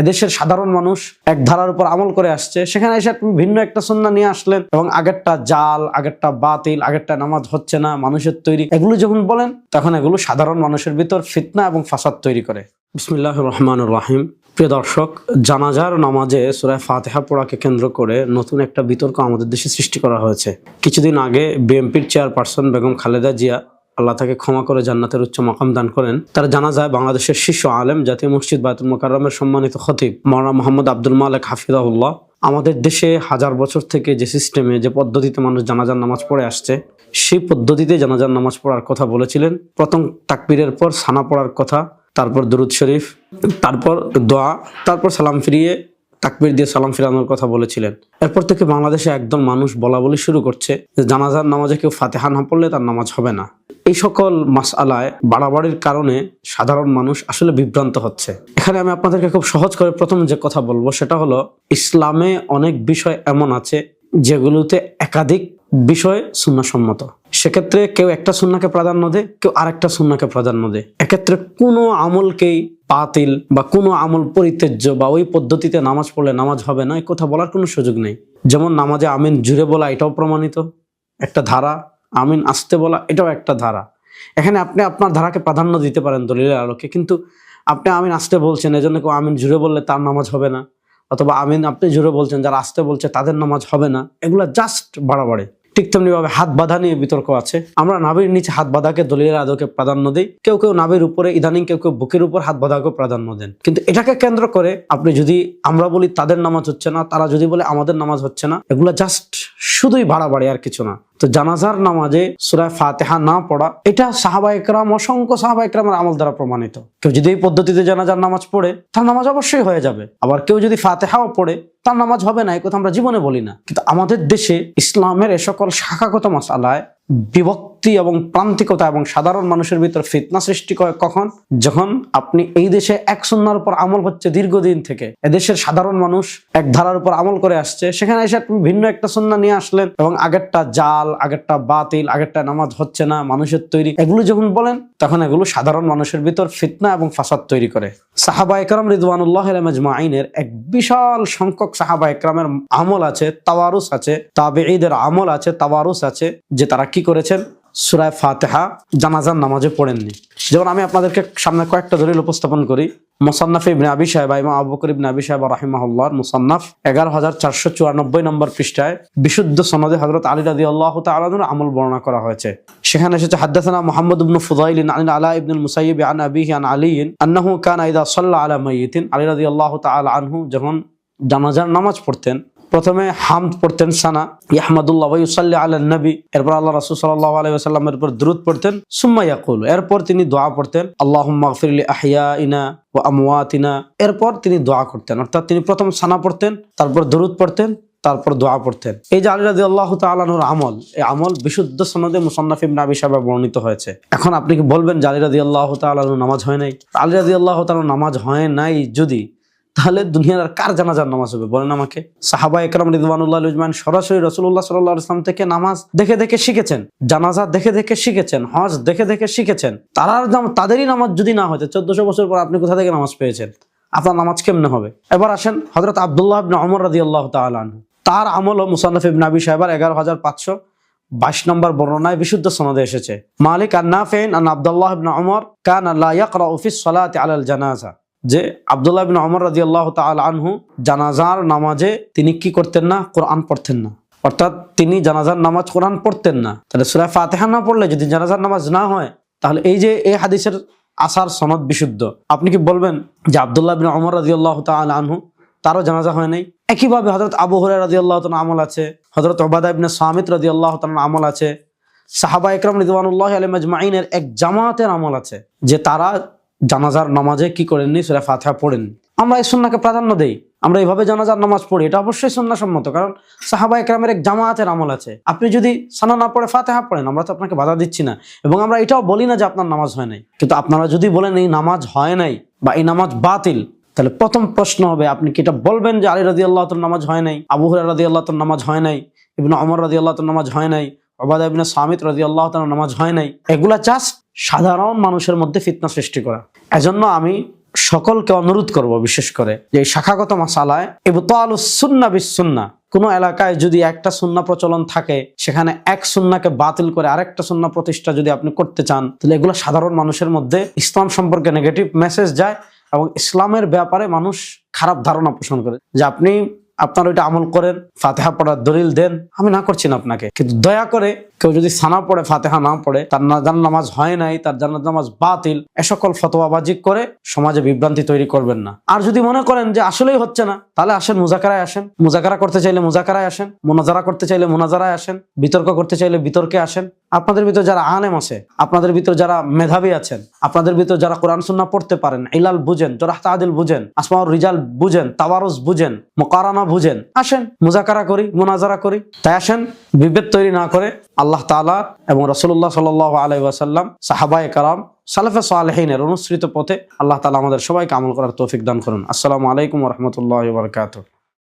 এদেশের সাধারণ মানুষ এক ধারার উপর আমল করে আসছে, সেখানে এসে ভিন্ন একটা সুন্নাহ নিয়ে আসলেন এবং আগেরটা জাল, আগেরটা বাতিল, আগেরটা নামাজ হচ্ছে না, মানুষের তৈরি, এগুলো যখন বলেন তখন এগুলো সাধারণ মানুষের ভিতর ফিতনা এবং ফাসাদ তৈরি করে। বিসমিল্লাহির রহমানির রহিম। প্রিয় দর্শক, জানাজার নামাজে সূরা ফাতিহা পড়াকে কেন্দ্র করে নতুন একটা বিতর্ক আমাদের দেশে সৃষ্টি করা হয়েছে। কিছুদিন আগে বিএনপির চেয়ারপারসন বেগম খালেদা জিয়া, আল্লাহ তাকে ক্ষমা করে জান্নাতের উচ্চ মাকাম দান করেন, তার জানাজায় বাংলাদেশের শীর্ষ আলেম, জাতীয় মসজিদ বায়তুল মোকাররমের সম্মানিত খতিব মাওলানা মোহাম্মদ আব্দুল মালেক হাফিজাহুল্লাহ, আমাদের দেশে হাজার বছর থেকে যে সিস্টেমে, যে পদ্ধতিতে মানুষ জানাজার নামাজ পড়ে আসছে, সেই পদ্ধতিতে জানাজার নামাজ পড়ার কথা বলেছিলেন। প্রথম তাকবীরের পর সানা পড়ার কথা, তারপর দুরুদ শরীফ, তারপর দোয়া, তারপর সালাম ফিরিয়ে তাকবীর দিয়ে সালাম ফিরানোর কথা বলেছিলেন। এরপর থেকে বাংলাদেশে একদল মানুষ বলা বলি শুরু করছে যে জানাজার নামাজে কেউ ফাতিহা না পড়লে তার নামাজ হবে না। এই সকল মাসআলায় বাড়াবাড়ির কারণে সাধারণ মানুষ আসলে বিভ্রান্ত হচ্ছে। এখানে আমি আপনাদেরকে খুব সহজ করে প্রথম যে কথা বলবো সেটা হলো, ইসলামে অনেক বিষয় এমন আছে যেগুলোতে একাধিক বিষয় সুন্নাহসম্মত। সেক্ষেত্রে কেউ একটা সুন্নাহকে প্রাধান্য দেয়, কেউ আরেকটা সুন্নাহকে প্রাধান্য দেয়। এক্ষেত্রে কোনো আমলকেই বাতিল বা কোনো আমল পরিত্যাজ্য বা ওই পদ্ধতিতে নামাজ পড়লে নামাজ হবে না, এই কথা বলার কোনো সুযোগ নেই। যেমন নামাজে আমিন জুড়ে বলা, এটাও প্রমাণিত একটা ধারা, আমিন আস্তে বলা, এটাও একটা ধারা। এখানে আপনি আপনার ধারাকে প্রাধান্য দিতে পারেন দলিলের আলোকে, কিন্তু আপনি আমিন আস্তে বলছেন, এজন্য কেউ আমিন জুড়ে বললে তার নামাজ হবে না, অথবা আমিন আপনি জুড়ে বলছেন, যারা আস্তে বলছে তাদের নামাজ হবে না, এগুলা জাস্ট বাড়াবাড়ি। ঠিক তেমনি ভাবে হাত বাঁধা নিয়ে বিতর্ক আছে। আমরা নাভির নিচে হাত বাঁধাকে দলিলের আলোকে প্রাধান্য দিই, কেউ কেউ নাভির উপরে, ইদানিং কেউ কেউ বুকের উপর হাত বাঁধাকে প্রাধান্য দেন। কিন্তু এটাকে কেন্দ্র করে আপনি যদি আমরা বলি তাদের নামাজ হচ্ছে না, তারা যদি বলে আমাদের নামাজ হচ্ছে না, এগুলা জাস্ট শুধুই বাড়াবাড়ি, আর কিছু না। তো জানাজার নামাজে সূরা ফাতিহা না পড়া, এটা সাহাবায়ে কেরাম, অসংখ্য সাহাবায়ে কেরামের আমল দ্বারা প্রমাণিত। কেউ যদি এই পদ্ধতিতে জানাজার নামাজ পড়ে, তার নামাজ অবশ্যই হয়ে যাবে। আবার কেউ যদি ফাতিহাও পড়ে, তার নামাজ হবে না, এই কথা আমরা জীবনে বলি না। কিন্তু আমাদের দেশে ইসলামের এ সকল শাখাগত মাসআলায় বিভক্তি এবং প্রান্তিকতা এবং সাধারণ মানুষের ভিতর ফিতনা সৃষ্টি করে কখন? যখন আপনি এই দেশে এক সুন্নাহর উপর আমল হচ্ছে দীর্ঘদিন থেকে, এদেশের সাধারণ মানুষ এক ধারার উপর আমল করে আসছে, সেখানে এসে ভিন্ন একটা সুন্নাহ নিয়ে আসলেন এবং আগেরটা জাল, আগেরটা বাতিল, আগেরটা নামাজ হচ্ছে না, মানুষের তৈরি, এগুলো যখন বলেন তখন এগুলো সাধারণ মানুষের ভিতর ফিতনা এবং ফাসাদ তৈরি করে। সাহাবায়ে কেরাম রিদওয়ানুল্লাহি আলাইহিম আজমাইনের এক বিশাল সংখ্যক সাহাবায়ে কেরামের আমল আছে, তাওয়ারুস আছে, তাবেঈদের আমল আছে, তাওয়ারুস আছে, যে তারা কি করেছেন, সূরা ফাতিহা জানাজার নামাজে পড়েননি। যেমন আমি আপনাদেরকে সামনে কয়েকটা দলিল উপস্থাপন করি। মুসান্নাফ ইবনে আবি শায়বা, ইমাম আবু বকর ইবনে আবি শায়বা রাহিমাহুল্লাহর মুসান্নাফ 11494 নম্বর পৃষ্ঠায় বিশুদ্ধ সনদে হযরত আলী রাদিয়াল্লাহু তাআলা আনহুর আমল বর্ণনা করা হয়েছে। সেখানে এসেছে, হাদাসানা মুহাম্মদ ইবনে ফুদাইল আন আলা ইবনে মুসাইয়িব আন আবিহি আন আলী আন্নাহু কানা ইযা সাল্লা আলা মাইয়িতিন, আলী রাদিয়াল্লাহু তাআলা আনহু যখন জানাজার নামাজ পড়তেন, প্রথমে হামদ পড়তেন, সানা ইয়াহমাদুল্লাহ ওয়া ইউসাল্লি আলা নবী, এরপর আল্লাহ রাসূল সাল্লাল্লাহু আলাইহি ওয়াসাল্লামের উপর দুরূদ পড়তেন, সুম্মা ইয়াকুল, এরপর তিনি দোয়া পড়তেন, আল্লাহুম্মা গফির লি আহইয়াইনা ওয়া আমওয়াতিনা, এরপর তিনি দোয়া করতেন। অর্থাৎ তিনি প্রথম সানা পড়তেন, তারপর দুরূদ পড়তেন, তারপর দোয়া পড়তেন। এই যে আলী রাদিয়াল্লাহু তাআলা আনহুর আমল, এই আমল বিশুদ্ধ সনদে মুসান্নাফ ইবনে আবি শায়বা বর্ণিত হয়েছে। এখন আপনি কি বলবেন যে আলী রাদিয়াল্লাহু তাআলা আনহুর নামাজ হয় নাই? আলী রাদিয়াল্লাহু তাআলা নামাজ হয় নাই যদি, তাহলে দুনিয়ার আর কার জানাজার নামাজ হবে বলেন আমাকে? সাহাবায়ে কেরাম রিদওয়ানুল্লাহি আলাইহিম সরাসরি রাসূলুল্লাহ সাল্লাল্লাহু আলাইহি ওয়াসাল্লাম থেকে নামাজ দেখে দেখে শিখেছেন, জানাজা দেখে দেখে শিখেছেন, হজ দেখে দেখে শিখেছেন। তাদেরই নামাজ যদি না হতো, 1400 বছর পর আপনি কোথা থেকে নামাজ পেয়েছেন? আপনার নামাজ কেমনে হবে? এবার আসেন হযরত আব্দুল্লাহ ইবনে ওমর রাদিয়াল্লাহু তাআলা আনহু, তার আমল ও মুসান্নাফ ইবনে আবি শায়বার 11522 নম্বর বর্ণনায় বিশুদ্ধ সনদে এসেছে। মালিক আন নাফি আন আব্দুল্লাহ ইবনে ওমর কানা লা ইয়াকরাউ ফিস সালাতি আলাল জানাজা, যে আব্দুল্লাহ ইবনে ওমর রাদিয়াল্লাহু তাআলা আনহু জানাজার নামাজে তিনি কি করতেন না? কোরআন পড়তেন না। অর্থাৎ তিনি জানাজার নামাজ কোরআন পড়তেন না। তাহলে সূরা ফাতিহা না পড়লে যদি জানাজার নামাজ না হয়, তাহলে এই যে এই হাদিসের আসার সনদ বিশুদ্ধ, আপনি কি বলবেন যে আব্দুল্লাহ ইবনে ওমর রাদিয়াল্লাহু তাআলা আনহু তারও জানাজা হয় নাই? একইভাবে হযরত আবু হুরায়রা রাদিয়াল্লাহু তাআলা আমল আছে, হযরত উবাদা ইবনে সামিত রাদিয়াল্লাহু তাআলা আমল আছে, সাহাবায়ে কেরাম রিদওয়ানুল্লাহি আলাইহিম আজমাইনের এক জামাতের আমল আছে যে তারা জানাজার নামাজে কি করেননি? সূরা ফাতিহা পড়েননি। আমরা এই সুন্নাহকে প্রাধান্য দেই, আমরা এইভাবে জানাজার নামাজ পড়ি, এটা অবশ্যই সুন্নাহসম্মত, কারণ সাহাবায়ে কেরামের এক জামাতের আমল আছে। আপনি যদি সানা না পড়ে ফাতিহা পড়েন, আমরা তো আপনাকে বাধা দিচ্ছি না, এবং আমরা এটাও বলি না যে আপনার নামাজ হয় নাই। কিন্তু আপনারা যদি বলেন এই নামাজ হয় নাই বা এই নামাজ বাতিল, তাহলে প্রথম প্রশ্ন হবে, আপনি কি এটা বলবেন যে আলী রাদিয়াল্লাহু তাআলার নামাজ হয় নাই, আবু হুরায়রা রাদিয়াল্লাহু তাআলার নামাজ হয় নাই, ইবনে ওমর রাদিয়াল্লাহু তাআলার নামাজ হয় নাই, উবাদা ইবনে সামিত রাদিয়াল্লাহু তাআলার নামাজ হয় নাই? এগুলা জাস্ট সাধারণ মানুষের মধ্যে ফিতনা সৃষ্টি করা। এজন্য আমি সকলকে অনুরোধ করব বিশেষ করে যে এই শাখাগত মাসালায় ইবতালুস সুন্নাহ বিস সুন্নাহ, কোন এলাকায় যদি একটা সুন্নাহ প্রচলন থাকে সেখানে এক সুন্নাহকে বাতিল করে আরেকটা সুন্নাহ প্রতিষ্ঠা যদি আপনি করতে চান, তাহলে এগুলো সাধারণ মানুষের মধ্যে ইসলাম সম্পর্কে নেগেটিভ মেসেজ যায় এবং ইসলামের ব্যাপারে মানুষ খারাপ ধারণা পোষণ করে যে আপনি আপনার ওইটা আমল করেন, ফাতিহা পড়ার দলিল দেন, আমি না করছি না আপনাকে, কিন্তু দয়া করে কেউ যদি সানা পড়ে ফাতিহা না পড়ে, তার জানার নামাজ হয় নাই, তার জানার নামাজ বাতিল, এ সকল ফতোয়াবাজি করে সমাজে বিভ্রান্তি তৈরি করবেন না। আর যদি মনে করেন যে আসলেই হচ্ছে না, তাহলে আসেন মুজাকারায় আসেন, মুজাকারা করতে চাইলে মুজাকারায় আসেন, মোনাজারা করতে চাইলে মোনাজারায় আসেন, বিতর্ক করতে চাইলে বিতর্কে আসেন। আপনাদের ভিতর যারা আলেম আছে, আপনাদের ভিতর যারা মেধাবী আছেন, আপনাদের ভিতর যারা কোরআন সুন্নাহ পড়তে পারেন, ইলাল বুঝেন, জরাহ তাআদিল বুঝেন, আসমাউর রিজাল বুঝেন, তাওয়ারুজ বুঝেন, মুকারানা বুঝেন, আসেন মুজাকারা করি, মুনাজারা করি। তাই আসেন বিভেদ তৈরি না করে আল্লাহ তাআলা এবং রাসূলুল্লাহ সাল্লাল্লাহু আলাইহি ওয়াসাল্লাম, সাহাবায়ে কেরাম, সালাফে সালেহিনের অনুসৃত পথে আল্লাহ তাআলা আমাদের সবাইকে আমল করার তৌফিক দান করুন। আসসালামু আলাইকুম ওয়া রাহমাতুল্লাহি ওয়া বারাকাতুহু।